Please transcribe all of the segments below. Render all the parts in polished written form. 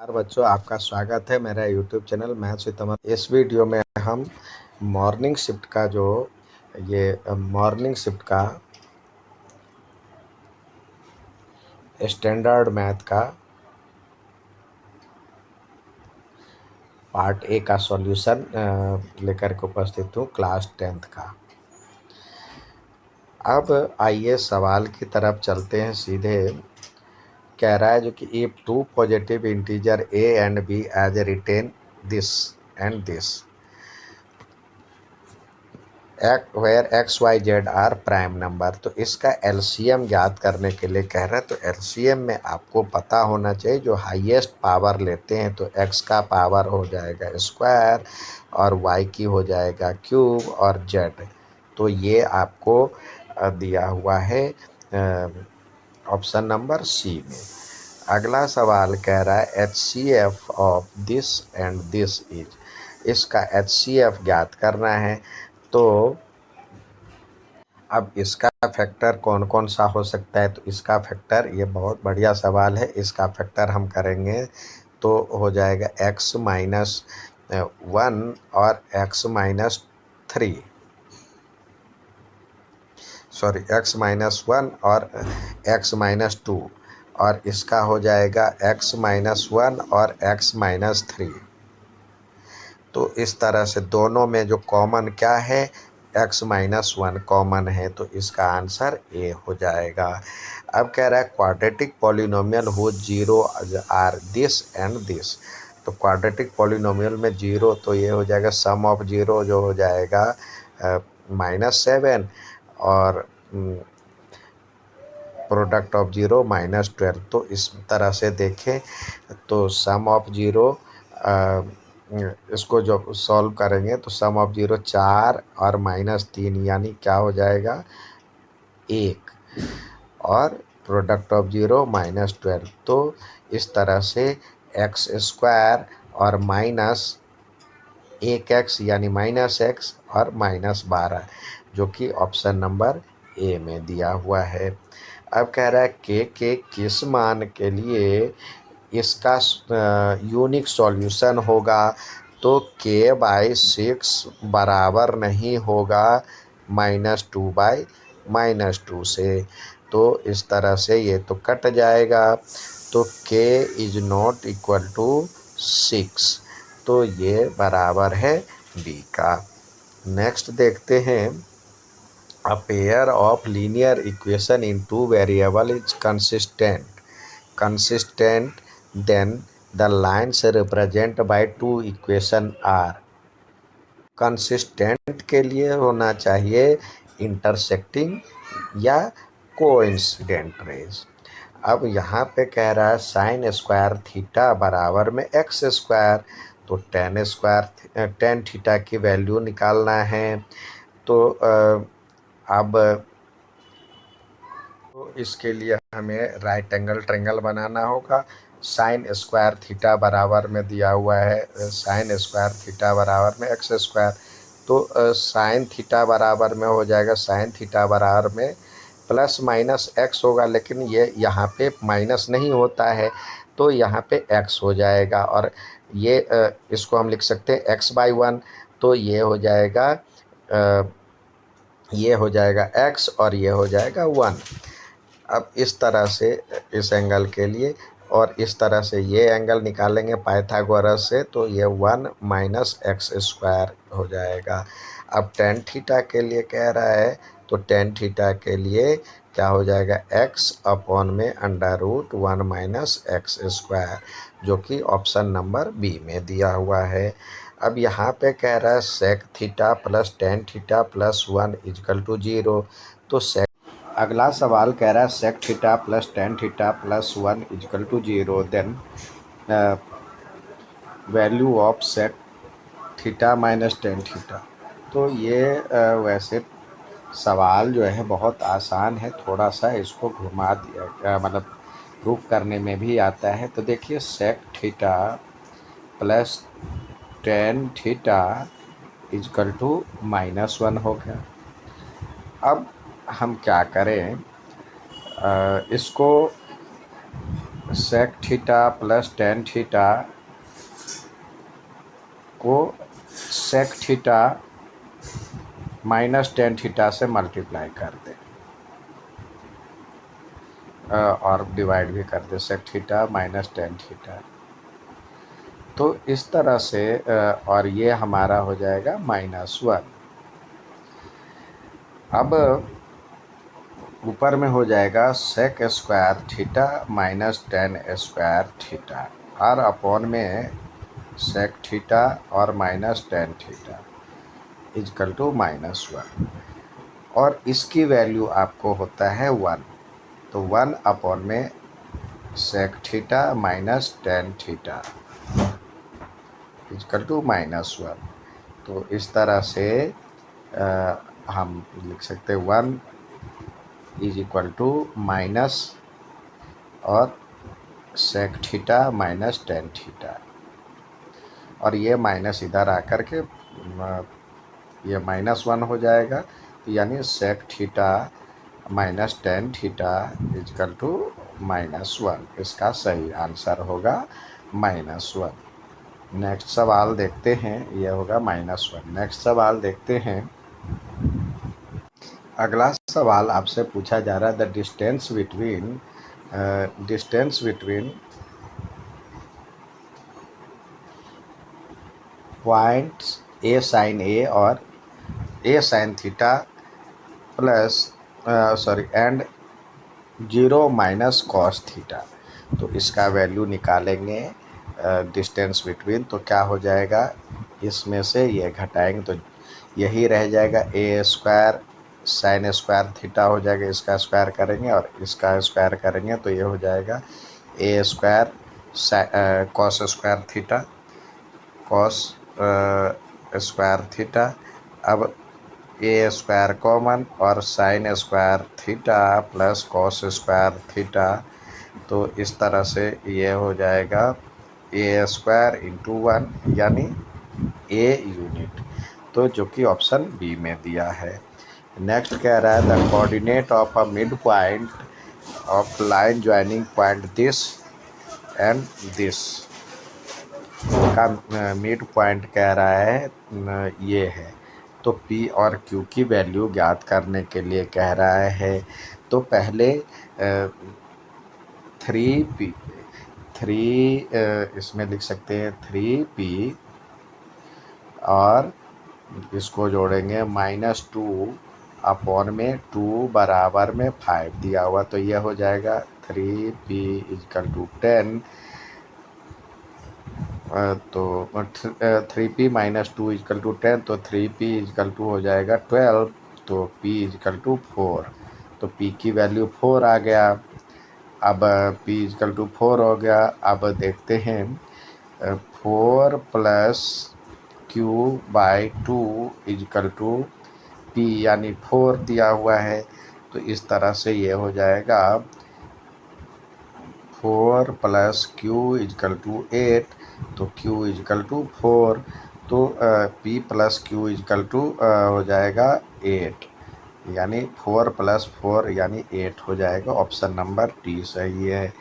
नमस्कार बच्चों, आपका स्वागत है मेरा यूट्यूब चैनल मैथ्स विद अमन। इस वीडियो में हम मॉर्निंग शिफ्ट का स्टैंडर्ड मैथ का पार्ट ए का सॉल्यूशन लेकर के उपस्थित हूँ, क्लास 10th का। अब आइए सवाल की तरफ चलते हैं सीधे। कह रहा है जो कि if two positive integer a and b as written this and this where x y z are prime number, तो इसका एलसीएम ज्ञात करने के लिए कह रहा है। तो एलसीएम में आपको पता होना चाहिए, जो हाईएस्ट पावर लेते हैं तो एक्स का पावर हो जाएगा स्क्वायर और वाई की हो जाएगा क्यूब और जेड। तो ये आपको दिया हुआ है ऑप्शन नंबर सी में। अगला सवाल कह रहा है HCF of this and this is, इसका एचसीएफ ज्ञात करना है। तो अब इसका फैक्टर कौन कौन सा हो सकता है, तो इसका फैक्टर, ये बहुत बढ़िया सवाल है, इसका फैक्टर हम करेंगे तो हो जाएगा x-1 और x-3, सॉरी x-1 और x-2, और इसका हो जाएगा x-1 और x-3। तो इस तरह से दोनों में जो कॉमन क्या है, x-1 कॉमन है, तो इसका आंसर ए हो जाएगा। अब कह रहा है क्वाड्रेटिक पॉलिनोमियल हो zero are this and this, तो क्वाड्रेटिक पॉलिनोमियल में जीरो, तो ये हो जाएगा सम ऑफ जीरो जो हो जाएगा -7 और प्रोडक्ट ऑफ जीरो -12। तो इस तरह से देखें तो सम ऑफ जीरो, इसको जब सॉल्व करेंगे तो सम ऑफ जीरो 4 और -3 यानी क्या हो जाएगा 1, और प्रोडक्ट ऑफ जीरो -12। तो इस तरह से x² और -1x यानी -x और -12, जो कि ऑप्शन नंबर ए में दिया हुआ है। अब कह रहा है के किस मान के लिए इसका यूनिक सॉल्यूशन होगा, तो k/6 बराबर नहीं होगा -2/-2 से। तो इस तरह से ये तो कट जाएगा, तो k is not equal to 6, तो ये बराबर है बी का। नेक्स्ट देखते हैं, a pair of linear equation in two variable is consistent then the lines represent by two equation are। Consistent के लिए होना चाहिए इंटरसेक्टिंग या कोइंसिडेंट रेज। अब यहाँ पे कह रहा है साइन स्क्वायर थीटा बराबर में x², तो टेन थीटा की वैल्यू निकालना है। तो अब इसके लिए हमें राइट एंगल ट्रायंगल बनाना होगा। साइन स्क्वायर थीटा बराबर में दिया हुआ है साइन स्क्वायर थीटा बराबर में x², तो साइन थीटा बराबर में हो जाएगा, साइन थीटा बराबर में +-x होगा, लेकिन ये यहाँ पे माइनस नहीं होता है, तो यहाँ पे x हो जाएगा, और ये इसको हम लिख सकते हैं x/1, तो ये हो जाएगा x और ये हो जाएगा 1। अब इस तरह से इस एंगल के लिए, और इस तरह से ये एंगल निकालेंगे पाइथागोरस से, तो ये 1 - x² हो जाएगा। अब टेन थीटा के लिए कह रहा है, तो टेन थीटा के लिए क्या हो जाएगा x/(1 - x²), जो कि ऑप्शन नंबर बी में दिया हुआ है। अब यहाँ पे कह रहा है sec theta plus tan theta plus 1 = 0, तो अगला सवाल कह रहा है sec theta plus tan theta plus 1 = 0, then value of sec theta minus tan theta. तो ये वैसे सवाल जो है बहुत आसान है, थोड़ा सा इसको घुमा दिया, मतलब प्रूफ करने में भी आता है। तो देखिए sec theta plus tan theta = -1 हो गया। अब हम क्या करें, इसको sec theta plus tan theta को sec theta minus tan theta से मल्टीप्लाई कर दें और डिवाइड भी कर दें sec theta minus tan theta. तो इस तरह से और ये हमारा हो जाएगा -1। अब ऊपर में हो जाएगा sec square theta minus tan square theta और अपॉन में सेक थीटा और minus tan theta is equal to -1 और इसकी वैल्यू आपको होता है 1। तो 1 अपॉन में sec theta minus tan theta is equal to -1। तो इस तरह से हम लिख सकते हैं 1 इज इक्वल टू माइनस और sec theta minus tan theta और ये माइनस इधर आकर के ये -1 हो जाएगा। तो यानी sec theta minus tan theta is equal to -1। इसका सही आंसर होगा -1। नेक्स्ट सवाल देखते हैं, ये होगा -1। नेक्स्ट सवाल देखते हैं। अगला सवाल आपसे पूछा जा रहा है the distance between points a sine a और a sine theta plus and 0 minus cos theta. तो इसका वैल्यू निकालेंगे डिस्टेंस बिटवीन। तो क्या हो जाएगा, इसमें से ये घटाएंगे तो यही रह जाएगा a square sine square theta हो जाएगा। इसका स्क्वायर करेंगे और इसका स्क्वायर करेंगे तो ये हो जाएगा a square cos square theta cos square theta. अब ए स्क्वायर कॉमन और sine square theta plus cos square theta. तो इस तरह से ये हो जाएगा ए स्क्वायर इंटू 1 यानी ए यूनिट, तो जो कि ऑप्शन बी में दिया है। नेक्स्ट कह रहा है the coordinate of a mid point of line joining point this and this का मिड पॉइंट कह रहा है ये है। तो P और Q की वैल्यू ज्ञात करने के लिए कह रहा है। तो पहले 3 इसमें लिख सकते हैं 3P और इसको जोड़ेंगे -2 अपॉन में 2 बराबर में 5 दिया हुआ। तो यह हो जाएगा 3P इजकल टू 10। तो 3P माइनस 2 इजकल टू 10। तो 3P इजकल टू हो जाएगा 12। तो P इजकल टू 4। तो P की वैल्यू 4 आ गया। अब P इजकल टू 4 हो गया। अब देखते हैं 4 plus Q/2 is equal to P यानी 4 दिया हुआ है। तो इस तरह से ये हो जाएगा 4 प्लस Q इजकल टू 8। तो Q इजकल टू 4। तो P plus Q is equal to हो जाएगा 8 यानी 4 प्लस 4 यानी 8 हो जाएगा। ऑप्शन नंबर डी सही है।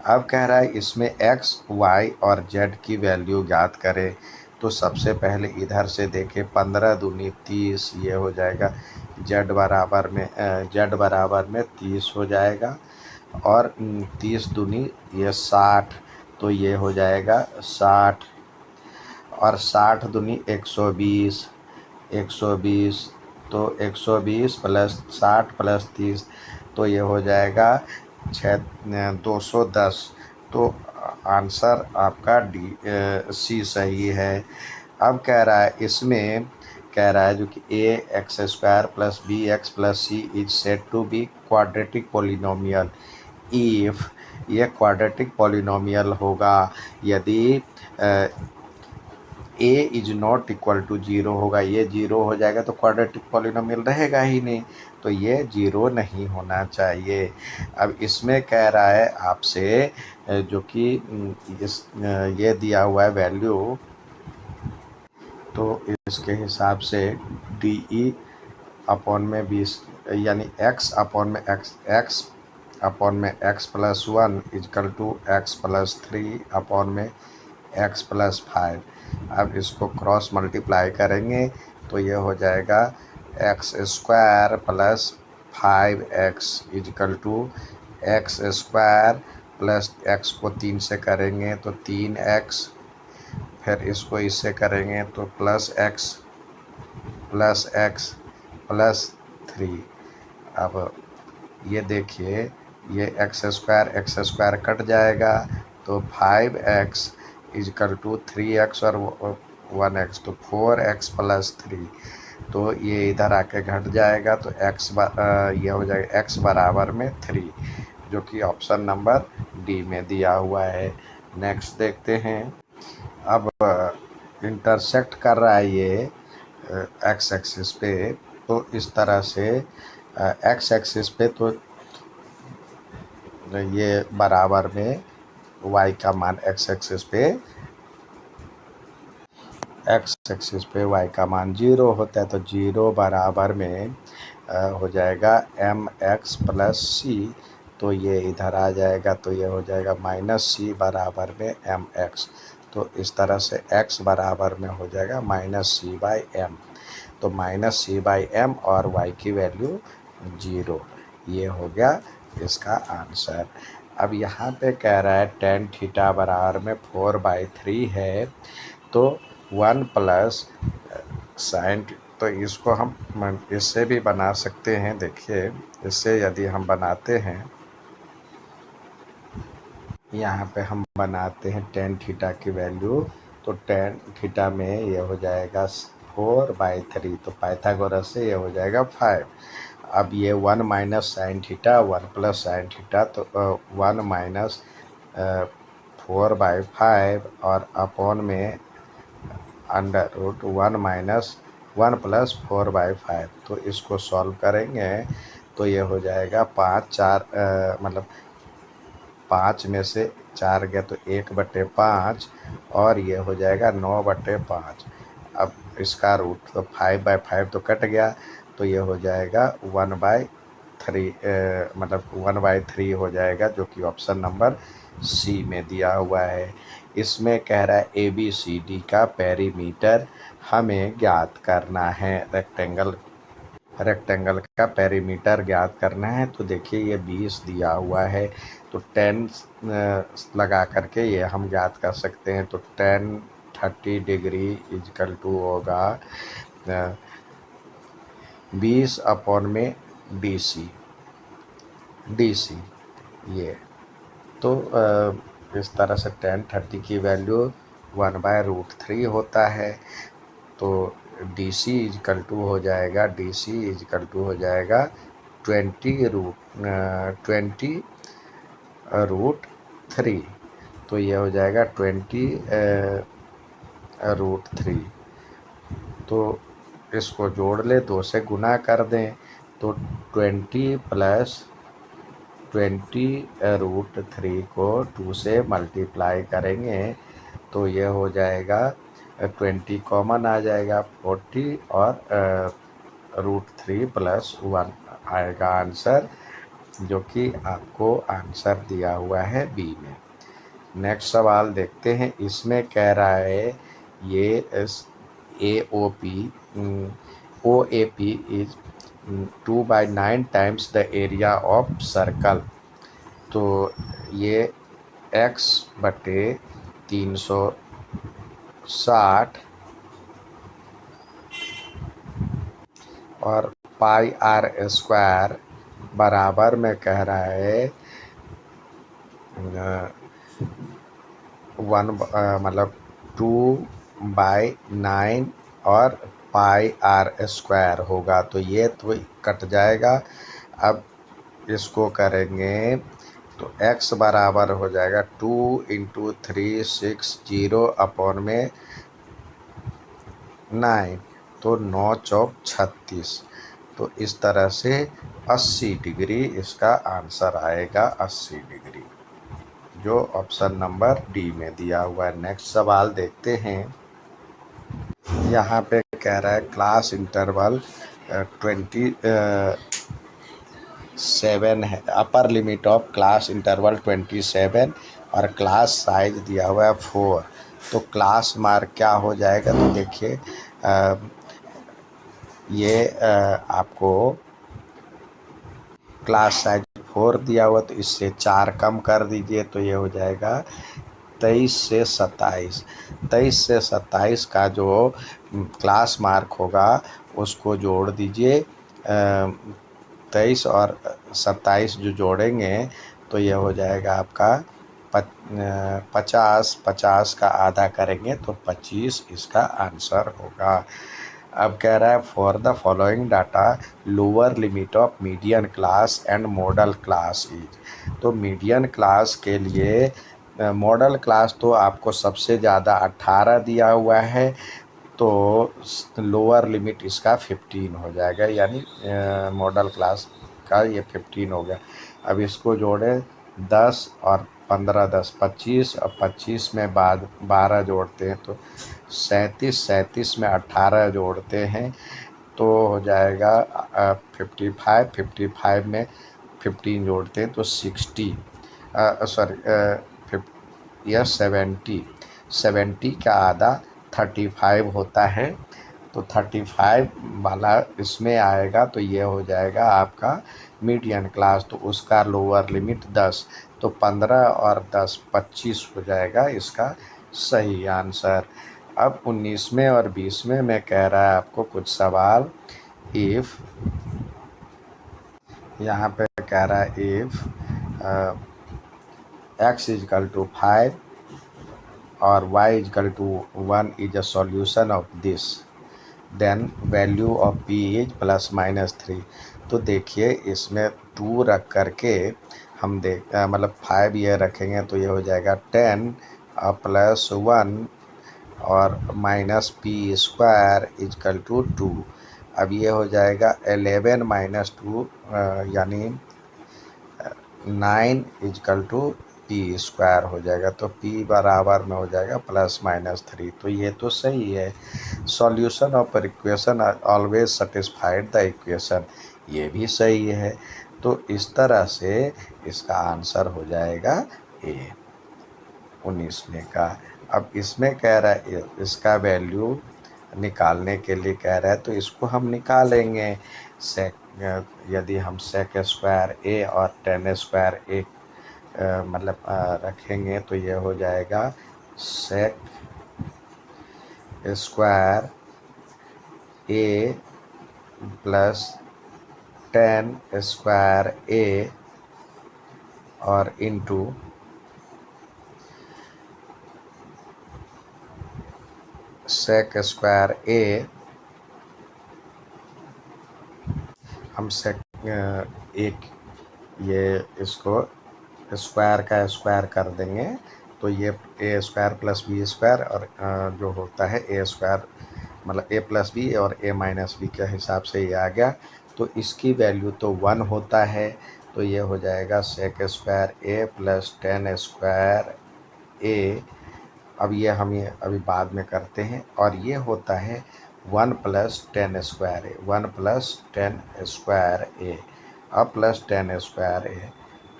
अब कह रहा है इसमें x, y और z की वैल्यू ज्ञात करें। तो सबसे पहले इधर से देखें 15 दूनी 30 ये हो जाएगा। z बराबर में 30 हो जाएगा और 30 दूनी ये 60। तो ये हो जाएगा 60 और 60 दूनी 120 120। तो 120 प्लस 60 प्लस 30 तो ये हो जाएगा 210। तो आंसर आपका सी सही है। अब कह रहा है इसमें कह रहा है जो कि ax² plus bx plus c is said to be quadratic polynomial if ये क्वाड्रेटिक पोलिनोमियल होगा यदि a is not equal to 0 होगा। ये 0 हो जाएगा तो क्वाड्रेटिक पॉलिनोमियल रहेगा ही नहीं। तो ये 0 नहीं होना चाहिए। अब इसमें कह रहा है आपसे जो कि ये दिया हुआ है वैल्यू। तो इसके हिसाब से DE अपॉन में 20 यानी x अपॉन में x अपॉन में x plus 1 is equal to x plus 3 upon में x प्लस 5। अब इसको क्रॉस मल्टीप्लाई करेंगे तो ये हो जाएगा x square plus 5x is equal to x square plus x को 3 से करेंगे तो 3x, फिर इसको इससे करेंगे तो प्लस x प्लस 3। अब ये देखिए, ये एक्स स्क्वायर कट जाएगा तो 5x इजकल टू 3x और 1x, तो 4x प्लस 3। तो ये इधर आके घट जाएगा तो ये हो जाएगा x बराबर में 3, जो कि ऑप्शन नंबर डी में दिया हुआ है। नेक्स्ट देखते हैं। अब इंटरसेक्ट कर रहा है ये एक्स एक्सिस पे, तो इस तरह से एक्स एक्सिस पे तो ये बराबर में y का मान एक्स एक्सिस पे y का मान 0 होता है, तो 0 बराबर में हो जाएगा mx प्लस c। तो ये इधर आ जाएगा तो ये हो जाएगा माइनस c बराबर में mx। तो इस तरह से x बराबर में हो जाएगा माइनस c बाई एम। तो माइनस c बाई एम और y की वैल्यू 0। ये हो गया इसका आंसर। अब यहाँ पे कह रहा है tan थीटा बराबर में 4/3 है, तो 1 प्लस साइन, तो इसको हम इससे भी बना सकते हैं। देखिए, इससे यदि हम बनाते हैं, यहाँ पे हम बनाते हैं tan थीटा की वैल्यू, तो tan थीटा में ये हो जाएगा 4/3, तो पाइथागोरस से ये हो जाएगा 5। अब ये 1 minus sine theta 1 plus sine theta, तो 1 माइनस 4/5 और अपॉन में अंडर रूट 1 माइनस 1 प्लस 4/5। तो इसको सॉल्व करेंगे तो ये हो जाएगा 5 5 में से 4 गया तो 1/5 और ये हो जाएगा 9/5। अब इसका रूट तो 5/5 तो कट गया, तो ये हो जाएगा 1/3 हो जाएगा, जो कि ऑप्शन नंबर सी में दिया हुआ है। इसमें कह रहा है ABCD का पेरीमीटर हमें ज्ञात करना है। रेक्टेंगल का पेरीमीटर ज्ञात करना है। तो देखिए, ये 20 दिया हुआ है, तो 10 लगा करके ये हम ज्ञात कर सकते हैं। तो 10 30 इजकल टू होगा 20 अपॉन में DC ये। तो इस तरह से 10 30 की वैल्यू 1/√3 होता है। तो DC इजकल टू हो जाएगा 20√3। तो ये हो जाएगा 20√3। तो इसको जोड़ ले, 2 से गुना कर दें, तो 20 प्लस 20√3 को 2 से मल्टीप्लाई करेंगे तो ये हो जाएगा 20 कॉमन आ जाएगा 40 और √3 प्लस 1 आएगा आंसर, जो कि आपको आंसर दिया हुआ है बी में। नेक्स्ट सवाल देखते हैं। इसमें कह रहा है ये OAP is 2/9 times the area of circle. तो ये x/360 और πr² बराबर में कह रहा है 2/9 और πr² होगा, तो ये तो कट जाएगा। अब इसको करेंगे तो x बराबर हो जाएगा 2 × 360 अपॉन में 9, तो 9 चौक 36। तो इस तरह से 80 डिग्री इसका आंसर आएगा, 80 डिग्री, जो ऑप्शन नंबर डी में दिया हुआ है। नेक्स्ट सवाल देखते हैं। यहाँ पे कह रहा है क्लास इंटरवल 7 है, upper limit of class interval 27 और क्लास साइज दिया हुआ है 4। तो क्लास मार्क क्या हो जाएगा, तो देखिए ये आपको क्लास साइज 4 दिया हुआ, तो इससे 4 कम कर दीजिए तो ये हो जाएगा 23 से 27। 23 से 27 का जो क्लास मार्क होगा उसको जोड़ दीजिए। 23 और 27 जो जोड़ेंगे तो ये हो जाएगा आपका 50। 50 का आधा करेंगे तो 25 इसका आंसर होगा। अब कह रहा है for the following data lower limit of median class and model class is. तो मीडियन क्लास के लिए मॉडल क्लास तो आपको सबसे ज़्यादा 18 दिया हुआ है, तो लोअर लिमिट इसका 15 हो जाएगा, यानी मॉडल क्लास का ये 15 हो गया। अब इसको जोड़ें 10 और 15, 10 25 और 25 में बाद 12 जोड़ते हैं तो 37। 37 में 18 जोड़ते हैं तो हो जाएगा 55। 55 में 15 जोड़ते हैं तो 60, यह 70। 70 का आधा 35 होता है, तो 35 वाला इसमें आएगा तो ये हो जाएगा आपका मीडियन क्लास। तो उसका लोअर लिमिट 10, तो 15 और 10 25 हो जाएगा इसका सही आंसर। अब 19वें और 20वें में कह रहा है आपको कुछ सवाल। इफ़, यहाँ पे कह रहा है इफ़ x इजकल टू 5 और y is equal to 1 is a solution of this, then value of p is ±3। तो देखिए इसमें 2 रख करके हम मतलब 5 ये रखेंगे तो ये हो जाएगा 10 प्लस 1 और minus p square is equal to 2। अब ये हो जाएगा 11 माइनस 2 यानी 9 इजकल टू पी स्क्वायर हो जाएगा, तो p बराबर में हो जाएगा ±3। तो ये तो सही है। Solution of equation always satisfied the equation, ये भी सही है। तो इस तरह से इसका आंसर हो जाएगा ए 19वें का। अब इसमें कह रहा है इसका वैल्यू निकालने के लिए कह रहा है, तो इसको हम निकालेंगे। सेक यदि हम सेक स्क्वायर ए और टेन स्क्वायर ए मतलब रखेंगे तो ये हो जाएगा सेक स्क्वायर ए प्लस टेन स्क्वायर ए और इंटू सेक स्क्वायर ए, हम सेक एक ये इसको स्क्वायर का स्क्वायर कर देंगे तो ये ए स्क्वायर प्लस बी स्क्वायर और जो होता है ए स्क्वायर मतलब ए प्लस बी और ए माइनस बी के हिसाब से ये आ गया। तो इसकी वैल्यू तो 1 होता है, तो ये हो जाएगा सेक स्क्वायर ए प्लस टेन स्क्वायर ए। अब ये हम ये अभी बाद में करते हैं। और ये होता है 1 प्लस टेन स्क्वायर ए, 1 प्लस टेन स्क्वायर ए, अब प्लस टेन स्क्वायर ए।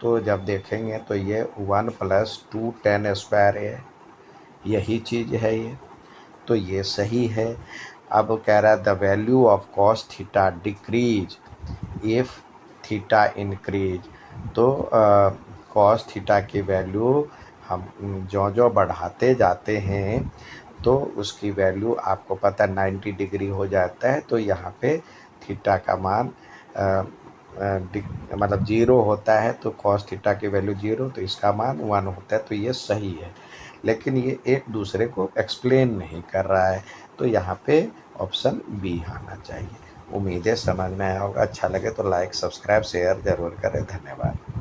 तो जब देखेंगे तो ये 1 प्लस 2 टेन स्क्वायर ए, यही चीज़ है ये, तो ये सही है। अब कह रहा है the value of cos theta decrease if theta increase. तो कॉस थीटा की वैल्यू हम जो बढ़ाते जाते हैं तो उसकी वैल्यू आपको पता है 90 डिग्री हो जाता है। तो यहाँ पे थीटा का मान मतलब 0 होता है, तो कॉस थीटा की वैल्यू 0, तो इसका मान 1 होता है, तो ये सही है। लेकिन ये एक दूसरे को एक्सप्लेन नहीं कर रहा है, तो यहाँ पे ऑप्शन बी आना चाहिए। उम्मीद है समझ में आया होगा। अच्छा लगे तो लाइक सब्सक्राइब शेयर ज़रूर करें। धन्यवाद।